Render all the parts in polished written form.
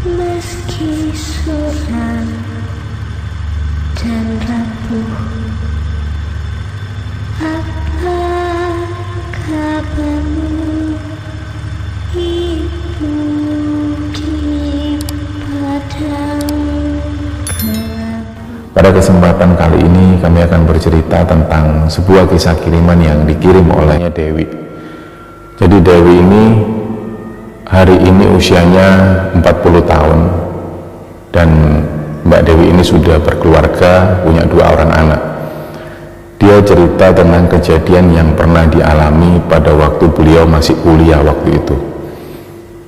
Meski suram dan rapuh, apa kabarmu ibu di padang gelap? Pada kesempatan kali ini kami akan bercerita tentang sebuah kisah kiriman yang dikirim oleh Dewi. Jadi Dewi ini hari ini usianya 40 tahun dan Mbak Dewi ini sudah berkeluarga, punya 2 orang anak. Dia cerita tentang kejadian yang pernah dialami pada waktu beliau masih kuliah waktu itu.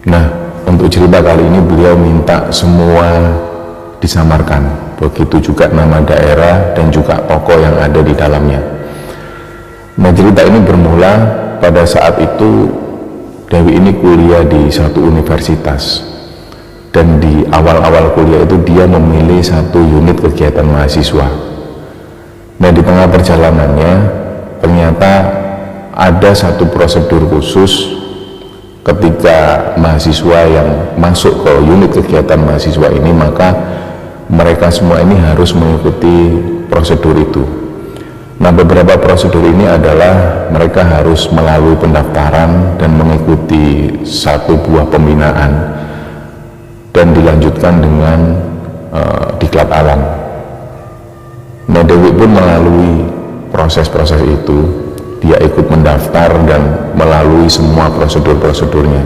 Nah, untuk cerita kali ini beliau minta semua disamarkan, begitu juga nama daerah dan juga tokoh yang ada di dalamnya. Nah, cerita ini bermula pada saat itu Dewi ini kuliah di satu universitas, dan di awal-awal kuliah itu dia memilih satu unit kegiatan mahasiswa. Nah, di tengah perjalanannya ternyata ada satu prosedur khusus ketika mahasiswa yang masuk ke unit kegiatan mahasiswa ini, maka mereka semua ini harus mengikuti prosedur itu. Nah, beberapa prosedur ini adalah mereka harus melalui pendaftaran dan mengikuti satu buah pembinaan dan dilanjutkan dengan diklat alam. Nah, Dewi pun melalui proses-proses itu, dia ikut mendaftar dan melalui semua prosedur-prosedurnya.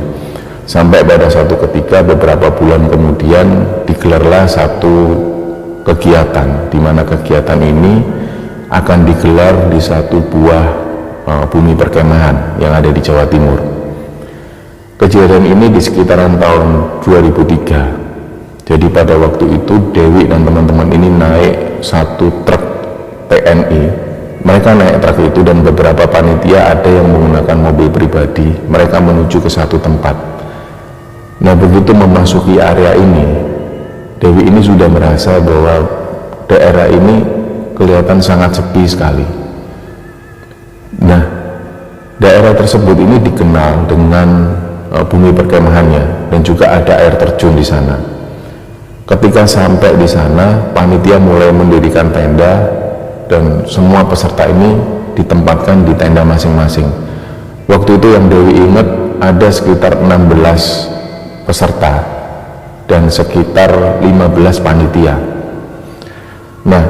Sampai pada satu ketika beberapa bulan kemudian digelarlah satu kegiatan, di mana kegiatan ini akan digelar di satu buah bumi perkemahan yang ada di Jawa Timur. Kejadian ini di sekitaran tahun 2003. Jadi pada waktu itu Dewi dan teman-teman ini naik satu truk TNI. Mereka naik truk itu dan beberapa panitia ada yang menggunakan mobil pribadi. Mereka menuju ke satu tempat. Nah, begitu memasuki area ini, Dewi ini sudah merasa bahwa daerah ini kelihatan sangat sepi sekali. Nah, daerah tersebut ini dikenal dengan bumi perkemahannya dan juga ada air terjun di sana. Ketika sampai di sana, panitia mulai mendirikan tenda dan semua peserta ini ditempatkan di tenda masing-masing. Waktu itu yang Dewi ingat ada sekitar 16 peserta dan sekitar 15 panitia. Nah,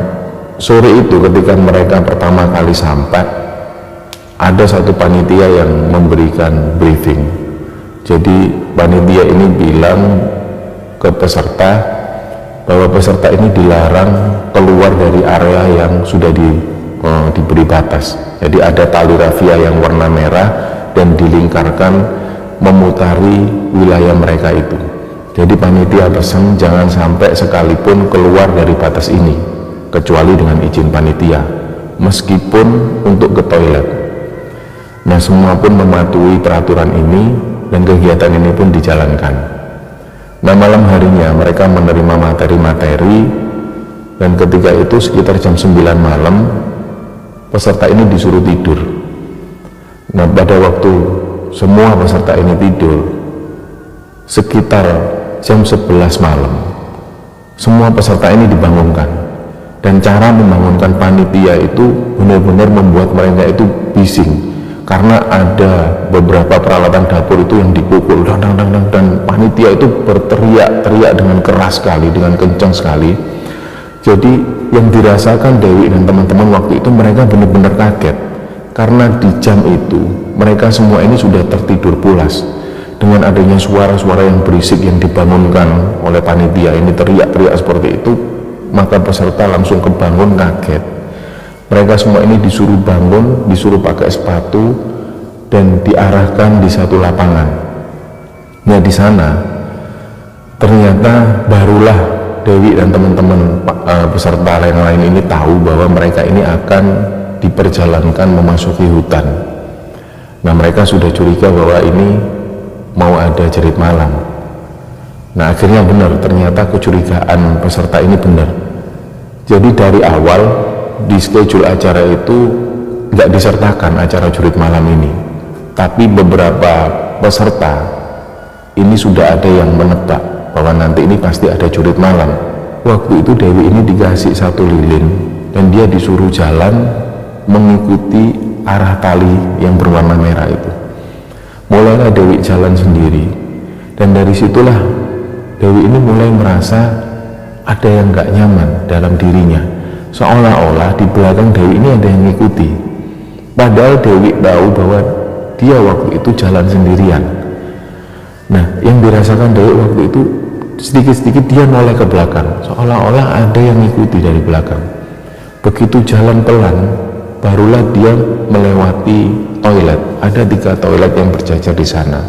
sore itu ketika mereka pertama kali sampai, ada satu panitia yang memberikan briefing. Jadi panitia ini bilang ke peserta bahwa peserta ini dilarang keluar dari area yang sudah diberi batas. Jadi ada tali rafia yang warna merah dan dilingkarkan memutari wilayah mereka itu. Jadi panitia pesan jangan sampai sekalipun keluar dari batas ini kecuali dengan izin panitia, meskipun untuk ke toilet. Nah, semua pun mematuhi peraturan ini dan kegiatan ini pun dijalankan. Nah, malam harinya mereka menerima materi-materi dan ketika itu sekitar jam 9 malam peserta ini disuruh tidur. Nah, pada waktu semua peserta ini tidur sekitar jam 11 malam semua peserta ini dibangunkan. Dan cara membangunkan panitia itu benar-benar membuat mereka itu bising, karena ada beberapa peralatan dapur itu yang dipukul dan panitia itu berteriak-teriak dengan keras sekali, dengan kencang sekali. Jadi yang dirasakan Dewi dan teman-teman waktu itu, mereka benar-benar kaget karena di jam itu mereka semua ini sudah tertidur pulas. Dengan adanya suara-suara yang berisik yang dibangunkan oleh panitia ini, teriak-teriak seperti itu, maka peserta langsung kebangun kaget. Mereka semua ini disuruh bangun, disuruh pakai sepatu dan diarahkan di satu lapangan. Nah, di sana ternyata barulah Dewi dan teman-teman peserta yang lain ini tahu bahwa mereka ini akan diperjalankan memasuki hutan. Nah, mereka sudah curiga bahwa ini mau ada jerit malam. Nah, akhirnya benar, ternyata kecurigaan peserta ini benar. Jadi dari awal di schedule acara itu nggak disertakan acara jurit malam ini, tapi beberapa peserta ini sudah ada yang menebak bahwa nanti ini pasti ada jurit malam. Waktu itu Dewi ini dikasih satu lilin dan dia disuruh jalan mengikuti arah tali yang berwarna merah itu. Mulailah Dewi jalan sendiri, dan dari situlah Dewi ini mulai merasa ada yang gak nyaman dalam dirinya, seolah-olah di belakang Dewi ini ada yang ngikuti. Padahal Dewi tahu bahwa dia waktu itu jalan sendirian. Nah, yang dirasakan Dewi waktu itu sedikit-sedikit dia noleh ke belakang, seolah-olah ada yang ngikuti dari belakang. Begitu jalan pelan, barulah dia melewati toilet. Ada 3 toilet yang berjajar di sana,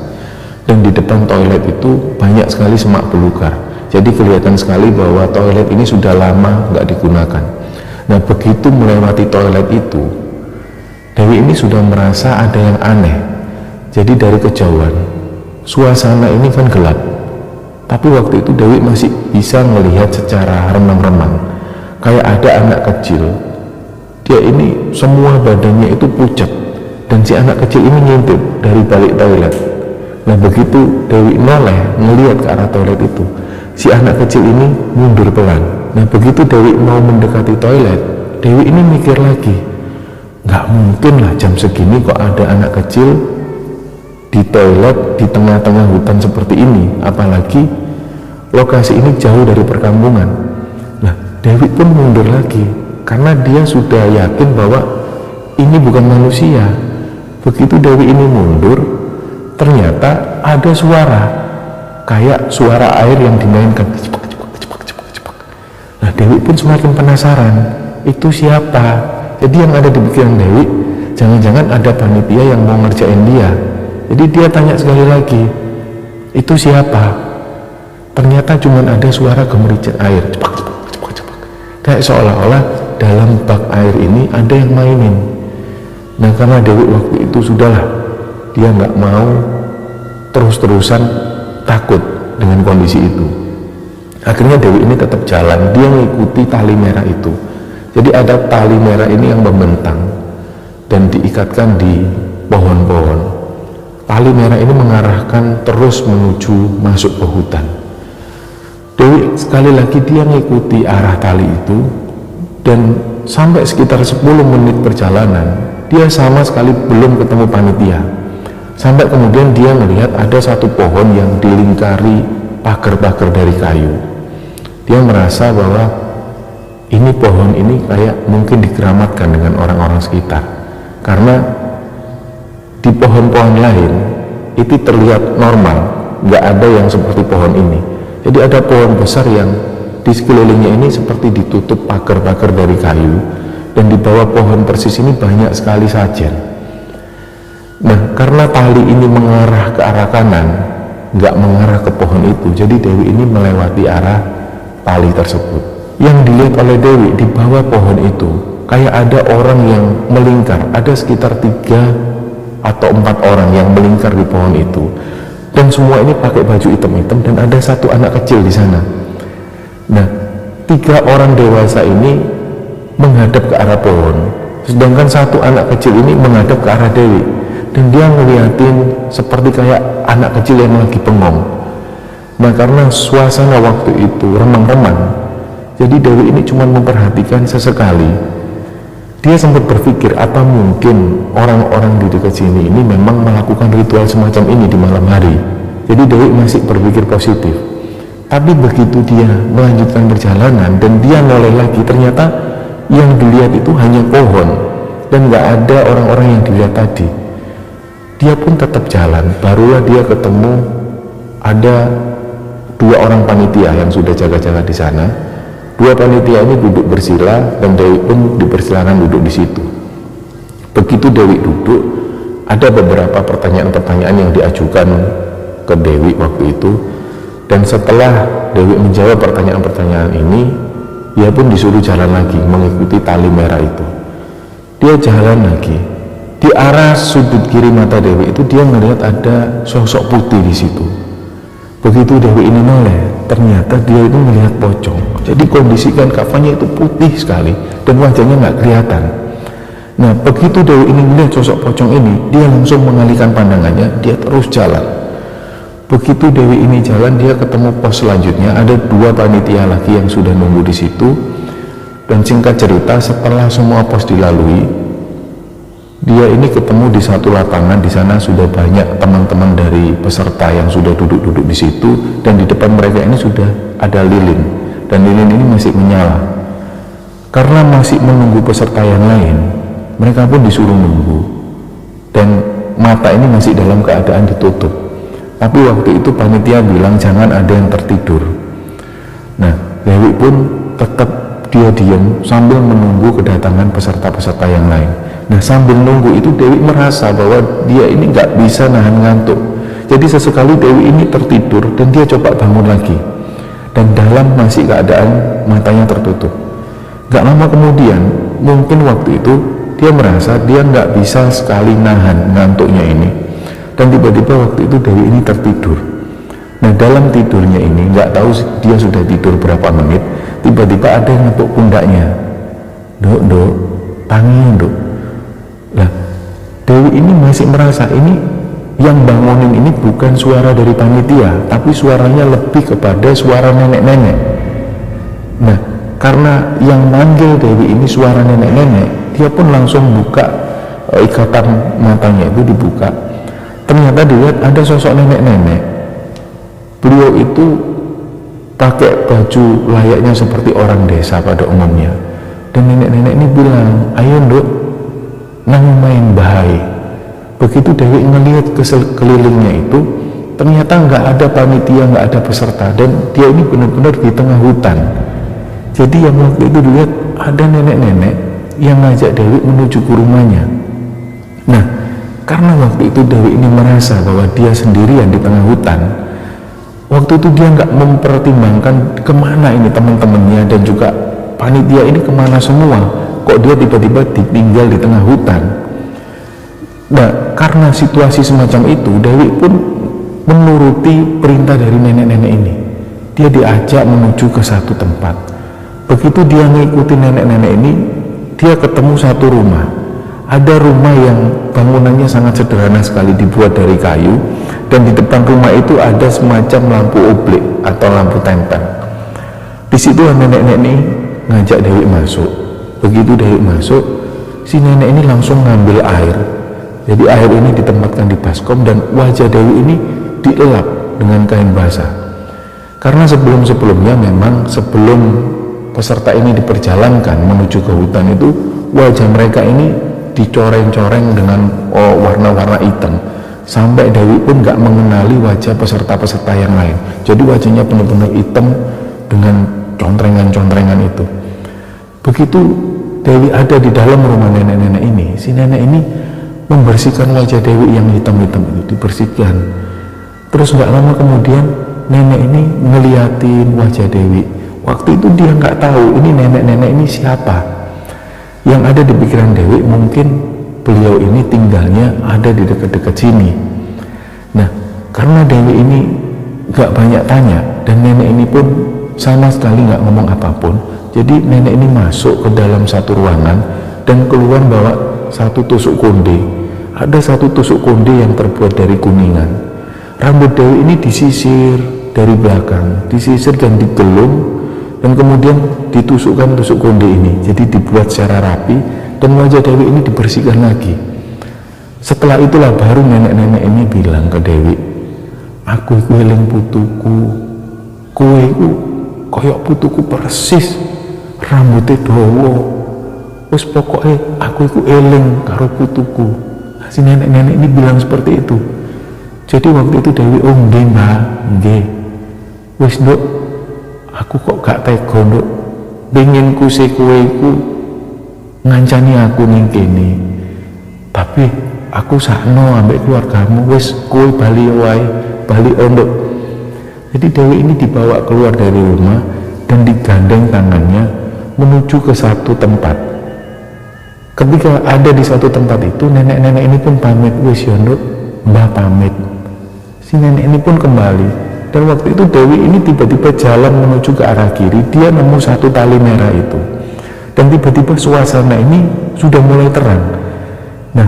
dan di depan toilet itu banyak sekali semak belukar. Jadi kelihatan sekali bahwa toilet ini sudah lama nggak digunakan. Nah, begitu melewati toilet itu, Dewi ini sudah merasa ada yang aneh. Jadi dari kejauhan, suasana ini kan gelap, tapi waktu itu Dewi masih bisa melihat secara remang-remang kayak ada anak kecil. Dia ini semua badannya itu pucat, dan si anak kecil ini ngintip dari balik toilet. Nah, begitu Dewi noleh melihat ke arah toilet itu, si anak kecil ini mundur pelan. Nah, begitu Dewi mau mendekati toilet, Dewi ini mikir lagi, nggak mungkin lah jam segini kok ada anak kecil di toilet di tengah-tengah hutan seperti ini, apalagi lokasi ini jauh dari perkampungan. Nah, Dewi pun mundur lagi karena dia sudah yakin bahwa ini bukan manusia. Begitu Dewi ini mundur, ternyata ada suara kayak suara air yang dimainkan, cepak. Nah, Dewi pun semakin penasaran, itu siapa? Jadi yang ada di pikiran Dewi, jangan-jangan ada panitia yang mau ngerjain dia. Jadi dia tanya sekali lagi, itu siapa? Ternyata cuma ada suara gemericik air, cepak. Kayak seolah-olah dalam bak air ini ada yang mainin. Nah, karena Dewi waktu itu sudahlah, dia nggak mau terus-terusan takut dengan kondisi itu. Akhirnya Dewi ini tetap jalan, dia mengikuti tali merah itu. Jadi ada tali merah ini yang membentang dan diikatkan di pohon-pohon. Tali merah ini mengarahkan terus menuju masuk ke hutan. Dewi sekali lagi dia mengikuti arah tali itu, dan sampai sekitar 10 menit perjalanan dia sama sekali belum ketemu panitia. Sampai kemudian dia melihat ada satu pohon yang dilingkari pagar-pagar dari kayu. Dia merasa bahwa ini pohon ini kayak mungkin dikeramatkan dengan orang-orang sekitar, karena di pohon-pohon lain itu terlihat normal, nggak ada yang seperti pohon ini. Jadi ada pohon besar yang di sekelilingnya ini seperti ditutup pagar-pagar dari kayu, dan di bawah pohon persis ini banyak sekali sajen. Nah, karena tali ini mengarah ke arah kanan, nggak mengarah ke pohon itu, jadi Dewi ini melewati arah tali tersebut. Yang dilihat oleh Dewi di bawah pohon itu kayak ada orang yang melingkar, ada sekitar 3 atau 4 orang yang melingkar di pohon itu, dan semua ini pakai baju hitam-hitam, dan ada satu anak kecil di sana. Nah, 3 orang dewasa ini menghadap ke arah pohon, sedangkan satu anak kecil ini menghadap ke arah Dewi, dan dia ngeliatin seperti kayak anak kecil yang lagi bengong. Nah, karena suasana waktu itu remang-remang, jadi Dewi ini cuma memperhatikan sesekali. Dia sempat berpikir, apa mungkin orang-orang di dekat sini ini memang melakukan ritual semacam ini di malam hari. Jadi Dewi masih berpikir positif. Tapi begitu dia melanjutkan perjalanan dan dia noleh lagi, ternyata yang dilihat itu hanya pohon dan nggak ada orang-orang yang dilihat tadi. Dia pun tetap jalan, barulah dia ketemu ada 2 orang panitia yang sudah jaga-jaga di sana. 2 panitia ini duduk bersila, dan Dewi pun dipersilakan duduk di situ. Begitu Dewi duduk, ada beberapa pertanyaan-pertanyaan yang diajukan ke Dewi waktu itu, dan setelah Dewi menjawab pertanyaan-pertanyaan ini, dia pun disuruh jalan lagi mengikuti tali merah itu. Dia jalan lagi, di arah sudut kiri mata Dewi itu dia melihat ada sosok putih di situ. Begitu Dewi ini noleh, ternyata dia itu melihat pocong. Jadi kondisi kain kafannya itu putih sekali dan wajahnya nggak kelihatan. Nah, begitu Dewi ini melihat sosok pocong ini, dia langsung mengalihkan pandangannya, dia terus jalan. Begitu Dewi ini jalan, dia ketemu pos selanjutnya, ada 2 panitia lagi yang sudah nunggu di situ. Dan singkat cerita, setelah semua pos dilalui, dia ini ketemu di satu lapangan. Di sana sudah banyak teman-teman dari peserta yang sudah duduk-duduk di situ, dan di depan mereka ini sudah ada lilin, dan lilin ini masih menyala. Karena masih menunggu peserta yang lain, mereka pun disuruh nunggu, dan mata ini masih dalam keadaan ditutup. Tapi waktu itu panitia bilang jangan ada yang tertidur. Nah, Dewi pun tetap dia diam sambil menunggu kedatangan peserta-peserta yang lain. Nah, sambil nunggu itu Dewi merasa bahwa dia ini nggak bisa nahan ngantuk. Jadi sesekali Dewi ini tertidur dan dia coba bangun lagi, dan dalam masih keadaan matanya tertutup. Gak lama kemudian, mungkin waktu itu dia merasa dia nggak bisa sekali nahan ngantuknya ini, dan tiba-tiba waktu itu Dewi ini tertidur. Nah, dalam tidurnya ini nggak tahu dia sudah tidur berapa menit, tiba-tiba ada yang nepuk pundaknya. Dok, tangi dok. Nah, Dewi ini masih merasa ini yang bangunin ini bukan suara dari panitia, tapi suaranya lebih kepada suara nenek-nenek. Nah, karena yang manggil Dewi ini suara nenek-nenek, dia pun langsung buka ikatan matanya itu dibuka. Ternyata dilihat ada sosok nenek-nenek. Beliau itu pakai baju layaknya seperti orang desa pada umumnya, dan nenek-nenek ini bilang, ayo dok, nang main bahaya. Begitu Dewi ngelihat ke sekelilingnya itu, ternyata nggak ada panitia, nggak ada peserta, dan dia ini benar-benar di tengah hutan. Jadi yang waktu itu dilihat ada nenek-nenek yang ngajak Dewi menuju ke rumahnya. Nah, karena waktu itu Dewi ini merasa bahwa dia sendirian di tengah hutan, waktu itu dia nggak mempertimbangkan kemana ini teman-temannya dan juga panitia ini kemana semua, kok dia tiba-tiba ditinggal di tengah hutan. Nah, karena situasi semacam itu, Dewi pun menuruti perintah dari nenek-nenek ini. Dia diajak menuju ke satu tempat. Begitu dia mengikuti nenek-nenek ini, dia ketemu satu rumah. Ada rumah yang bangunannya sangat sederhana sekali, dibuat dari kayu, dan di depan rumah itu ada semacam lampu oblik atau lampu tempel. Di situ nenek-nenek ini ngajak Dewi masuk. Begitu Dewi masuk, si nenek ini langsung ngambil air. Jadi air ini ditempatkan di baskom, dan wajah Dewi ini dielap dengan kain basah. Karena sebelum-sebelumnya memang sebelum peserta ini diperjalankan menuju ke hutan itu, wajah mereka ini dicoreng-coreng dengan warna-warna hitam, sampai Dewi pun nggak mengenali wajah peserta-peserta yang lain. Jadi wajahnya benar-benar hitam dengan contrengan-contrengan itu. Begitu Dewi ada di dalam rumah nenek-nenek ini, si nenek ini membersihkan wajah Dewi yang hitam-hitam itu, dibersihkan. Terus nggak lama kemudian nenek ini ngeliatin wajah Dewi. Waktu itu dia nggak tahu ini nenek-nenek ini siapa. Yang ada di pikiran Dewi, mungkin beliau ini tinggalnya ada di dekat-dekat sini. Nah, karena Dewi ini nggak banyak tanya, dan nenek ini pun sama sekali nggak ngomong apapun, jadi nenek ini masuk ke dalam satu ruangan dan keluar bawa satu tusuk konde. Ada satu tusuk konde yang terbuat dari kuningan. Rambut Dewi ini disisir dari belakang, disisir dan digelung, dan kemudian ditusukkan tusuk konde ini. Jadi dibuat secara rapi, dan wajah Dewi ini dibersihkan lagi. Setelah itulah baru nenek-nenek ini bilang ke Dewi, aku iku eling putuku, kowe iku koyok putuku persis, rambutnya dawa. Wes pokoknya aku iku eling karo putuku. Si nenek-nenek ini bilang seperti itu. Jadi waktu itu Dewi, oh nggih mbak, nggih. Wes nduk, aku kok gak tega nduk, pengen ku se kowe iku ngancani aku ning kene. Tapi aku sakno ambek keluargamu, wes kowe bali wae, bali nduk. Jadi Dewi ini dibawa keluar dari rumah dan digandeng tangannya menuju ke satu tempat. Ketika ada di satu tempat itu, nenek-nenek ini pun pamit, wes ya nduk, mbah pamit. Si nenek ini pun kembali, dan waktu itu Dewi ini tiba-tiba jalan menuju ke arah kiri. Dia nemu satu tali merah itu, dan tiba-tiba suasana ini sudah mulai terang. Nah,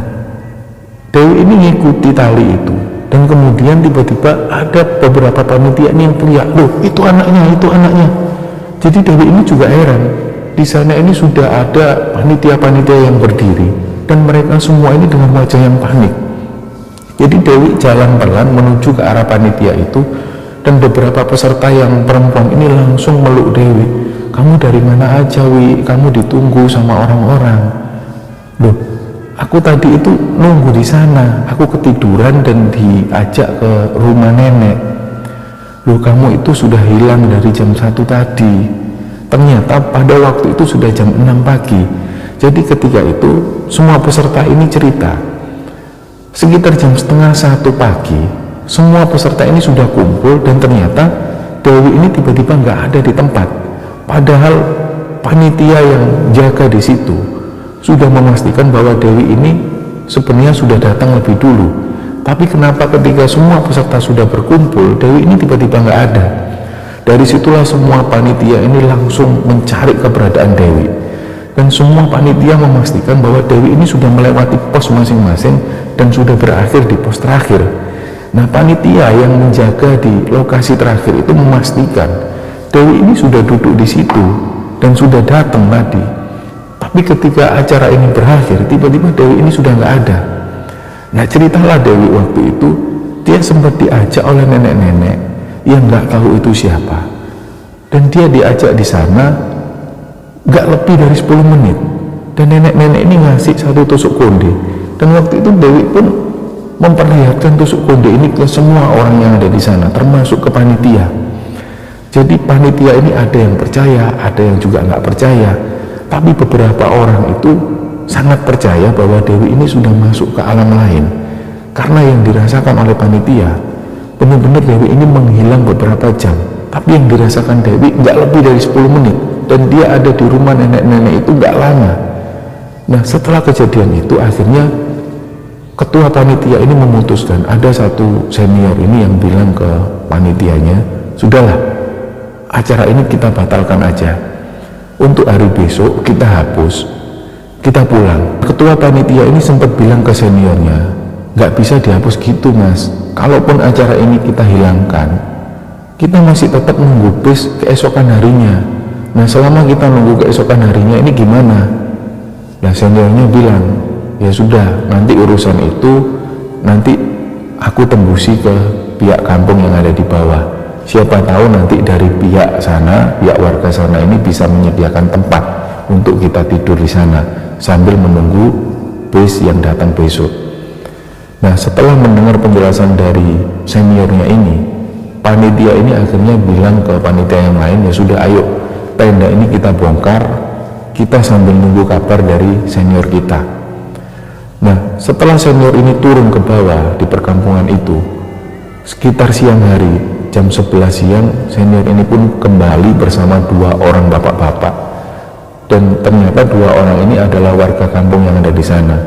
Dewi ini ngikuti tali itu, Dan kemudian tiba-tiba ada beberapa panitia ini yang teriak, loh itu anaknya, itu anaknya. Jadi Dewi ini juga heran, di sana ini sudah ada panitia-panitia yang berdiri dan mereka semua ini dengan wajah yang panik. Jadi Dewi jalan pelan menuju ke arah panitia itu, dan beberapa peserta yang perempuan ini langsung meluk Dewi. Kamu dari mana aja, Wi? Kamu ditunggu sama orang-orang. Loh, aku tadi itu nunggu di sana, aku ketiduran dan diajak ke rumah nenek. Loh, kamu itu sudah hilang dari jam 1 tadi. Ternyata pada waktu itu sudah jam 6 pagi. Jadi ketika itu semua peserta ini cerita, sekitar jam setengah 1 pagi semua peserta ini sudah kumpul dan ternyata Dewi ini tiba-tiba nggak ada di tempat. Padahal panitia yang jaga di situ sudah memastikan bahwa Dewi ini sebenarnya sudah datang lebih dulu. Tapi kenapa ketika semua peserta sudah berkumpul, Dewi ini tiba-tiba nggak ada? Dari situlah semua panitia ini langsung mencari keberadaan Dewi. Dan semua panitia memastikan bahwa Dewi ini sudah melewati pos masing-masing dan sudah berakhir di pos terakhir. Nah, panitia yang menjaga di lokasi terakhir itu memastikan Dewi ini sudah duduk di situ dan sudah datang tadi. Tapi ketika acara ini berakhir, tiba-tiba Dewi ini sudah nggak ada. Nah, ceritalah Dewi waktu itu, dia sempat diajak oleh nenek-nenek yang nggak tahu itu siapa. Dan dia diajak di sana nggak lebih dari 10 menit. Dan nenek-nenek ini ngasih satu tusuk konde. Dan waktu itu Dewi pun memperlihatkan tusuk konde ini ke semua orang yang ada di sana, termasuk ke panitia. Jadi panitia ini ada yang percaya, ada yang juga nggak percaya. Tapi beberapa orang itu sangat percaya bahwa Dewi ini sudah masuk ke alam lain. Karena yang dirasakan oleh panitia, benar-benar Dewi ini menghilang beberapa jam. Tapi yang dirasakan Dewi nggak lebih dari 10 menit. Dan dia ada di rumah nenek-nenek itu nggak lama. Nah, setelah kejadian itu akhirnya ketua panitia ini memutuskan, ada satu senior ini yang bilang ke panitianya, sudahlah, acara ini kita batalkan aja. Untuk hari besok kita hapus, kita pulang. Ketua panitia ini sempat bilang ke seniornya, nggak bisa dihapus gitu mas, kalaupun acara ini kita hilangkan, kita masih tetap nunggu bis keesokan harinya. Nah, selama kita nunggu keesokan harinya ini gimana? Nah, seniornya bilang, ya sudah, nanti urusan itu nanti aku tembusi ke pihak kampung yang ada di bawah. Siapa tahu nanti dari pihak sana, pihak warga sana ini bisa menyediakan tempat untuk kita tidur di sana sambil menunggu bis yang datang besok. Nah, setelah mendengar penjelasan dari seniornya ini, panitia ini akhirnya bilang ke panitia yang lain, ya sudah, ayo tenda ini kita bongkar, kita sambil nunggu kabar dari senior kita. Nah, setelah senior ini turun ke bawah di perkampungan itu, sekitar siang hari, jam 11 siang, senior ini pun kembali bersama 2 orang bapak-bapak. Dan ternyata 2 orang ini adalah warga kampung yang ada di sana.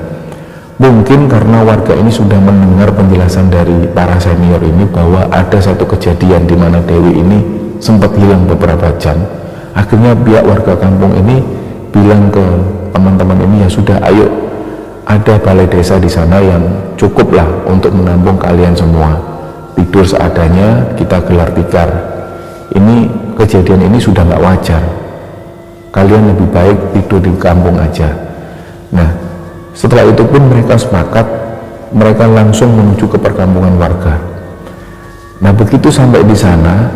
Mungkin karena warga ini sudah mendengar penjelasan dari para senior ini bahwa ada satu kejadian di mana Dewi ini sempat hilang beberapa jam. Akhirnya pihak warga kampung ini bilang ke teman-teman ini, ya sudah, ayo, ada balai desa di sana yang cukuplah untuk menampung kalian semua. Tidur seadanya, kita gelar tikar. Ini kejadian ini sudah nggak wajar. Kalian lebih baik tidur di kampung aja. Nah, setelah itu pun mereka sepakat, mereka langsung menuju ke perkampungan warga. Nah, begitu sampai di sana,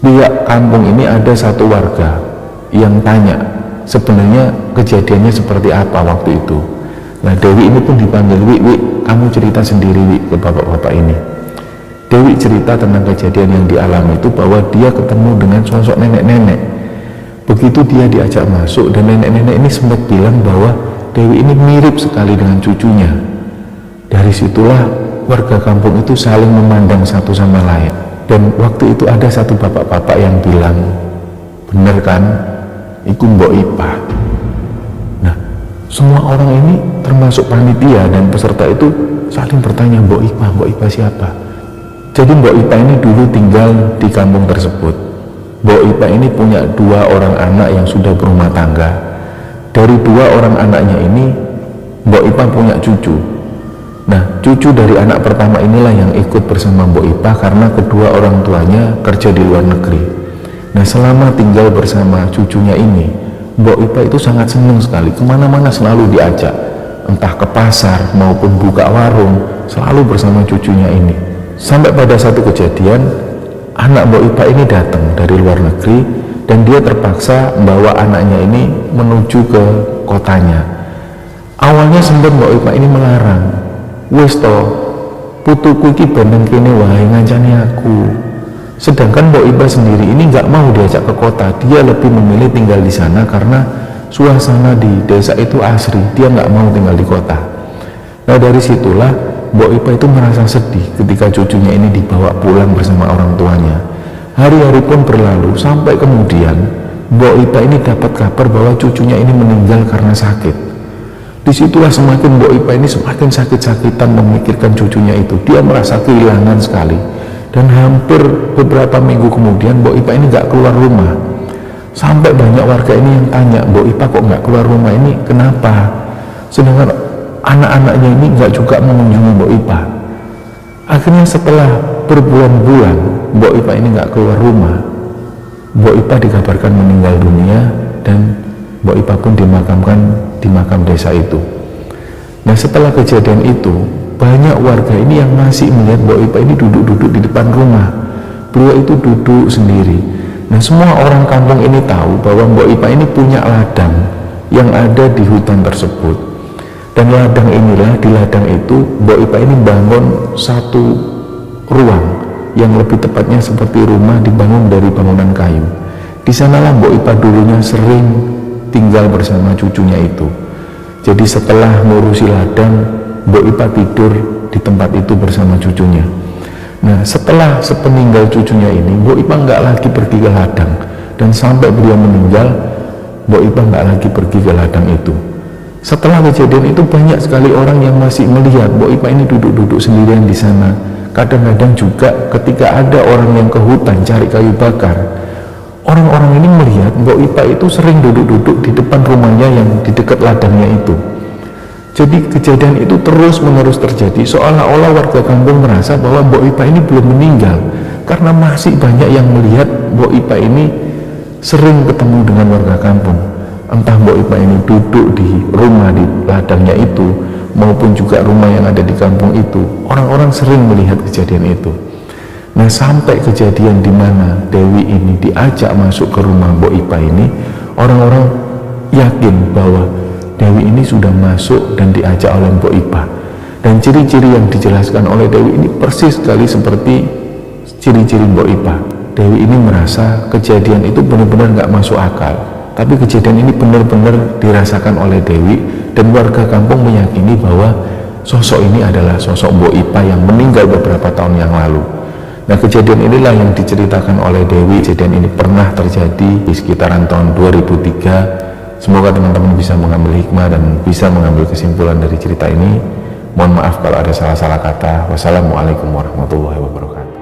pihak kampung ini ada satu warga yang tanya, sebenarnya kejadiannya seperti apa waktu itu. Nah, Dewi ini pun dipanggil, Wi, kamu cerita sendiri, Wi, ke bapak-bapak ini. Dewi cerita tentang kejadian yang dialami itu bahwa dia ketemu dengan sosok nenek-nenek. Begitu dia diajak masuk dan nenek-nenek ini sempat bilang bahwa Dewi ini mirip sekali dengan cucunya. Dari situlah warga kampung itu saling memandang satu sama lain. Dan waktu itu ada satu bapak-bapak yang bilang, bener kan, iku Mbok Ipa. Nah, semua orang ini termasuk panitia dan peserta itu saling bertanya, Mbok Ipa siapa? Jadi Mbok Ipa ini dulu tinggal di kampung tersebut. Mbok Ipa ini punya 2 orang anak yang sudah berumah tangga. Dari 2 orang anaknya ini, Mbok Ipa punya cucu. Nah, cucu dari anak pertama inilah yang ikut bersama Mbok Ipa karena kedua orang tuanya kerja di luar negeri. Nah, selama tinggal bersama cucunya ini, Mbok Ipa itu sangat senang sekali, kemana-mana selalu diajak, entah ke pasar maupun buka warung, selalu bersama cucunya ini. Sampai pada satu kejadian, anak Mbok Ipa ini datang dari luar negeri dan dia terpaksa membawa anaknya ini menuju ke kotanya. Awalnya sempat Mbok Ipa ini melarang, wis to, putuku iki bandeng kene wae ngancani aku. Sedangkan Mbok Ipa sendiri ini nggak mau diajak ke kota, dia lebih memilih tinggal di sana karena suasana di desa itu asri, dia nggak mau tinggal di kota. Nah, dari situlah Mbok Ipa itu merasa sedih ketika cucunya ini dibawa pulang bersama orang tuanya. Hari-hari pun berlalu sampai kemudian Mbok Ipa ini dapat kabar bahwa cucunya ini meninggal karena sakit. Disitulah semakin Mbok Ipa ini semakin sakit-sakitan memikirkan cucunya itu. Dia merasa kehilangan sekali. Dan hampir beberapa minggu kemudian Mbok Ipa ini nggak keluar rumah. Sampai banyak warga ini yang tanya, Mbok Ipa kok nggak keluar rumah ini, kenapa? Sedangkan anak-anaknya ini nggak juga mengunjungi Mbok Ipa. Akhirnya setelah berbulan-bulan Mbok Ipa ini nggak keluar rumah, Mbok Ipa dikabarkan meninggal dunia dan Mbok Ipa pun dimakamkan di makam desa itu. Nah, setelah kejadian itu, banyak warga ini yang masih melihat Mbok Ipa ini duduk-duduk di depan rumah. Beliau itu duduk sendiri. Nah, semua orang kampung ini tahu bahwa Mbok Ipa ini punya ladang yang ada di hutan tersebut. Dan ladang inilah, di ladang itu Mbok Ipa ini bangun satu ruang yang lebih tepatnya seperti rumah dibangun dari bangunan kayu. Di sanalah Mbok Ipa dulunya sering tinggal bersama cucunya itu. Jadi setelah ngurusi ladang, Mbok Ipa tidur di tempat itu bersama cucunya. Nah, setelah sepeninggal cucunya ini, Mbok Ipa nggak lagi pergi ke ladang, dan sampai beliau meninggal, Mbok Ipa nggak lagi pergi ke ladang itu. Setelah kejadian itu banyak sekali orang yang masih melihat Mbok Ipa ini duduk-duduk sendirian di sana. Kadang-kadang juga ketika ada orang yang ke hutan cari kayu bakar, orang-orang ini melihat Mbok Ipa itu sering duduk-duduk di depan rumahnya yang di dekat ladangnya itu. Jadi kejadian itu terus-menerus terjadi, seolah-olah warga kampung merasa bahwa Mbok Ipa ini belum meninggal, karena masih banyak yang melihat Mbok Ipa ini sering ketemu dengan warga kampung. Entah Mbok Ipa ini duduk di rumah di ladangnya itu, maupun juga rumah yang ada di kampung itu, orang-orang sering melihat kejadian itu. Nah, sampai kejadian di mana Dewi ini diajak masuk ke rumah Mbok Ipa ini, orang-orang yakin bahwa Dewi ini sudah masuk dan diajak oleh Mbok Ipa. Dan ciri-ciri yang dijelaskan oleh Dewi ini persis sekali seperti ciri-ciri Mbok Ipa. Dewi ini merasa kejadian itu benar-benar nggak masuk akal, tapi kejadian ini benar-benar dirasakan oleh Dewi, dan warga kampung meyakini bahwa sosok ini adalah sosok Mbok Ipa yang meninggal beberapa tahun yang lalu. Nah, kejadian inilah yang diceritakan oleh Dewi. Kejadian ini pernah terjadi di sekitaran tahun 2003. Semoga teman-teman bisa mengambil hikmah dan bisa mengambil kesimpulan dari cerita ini. Mohon maaf kalau ada salah-salah kata. Wassalamualaikum warahmatullahi wabarakatuh.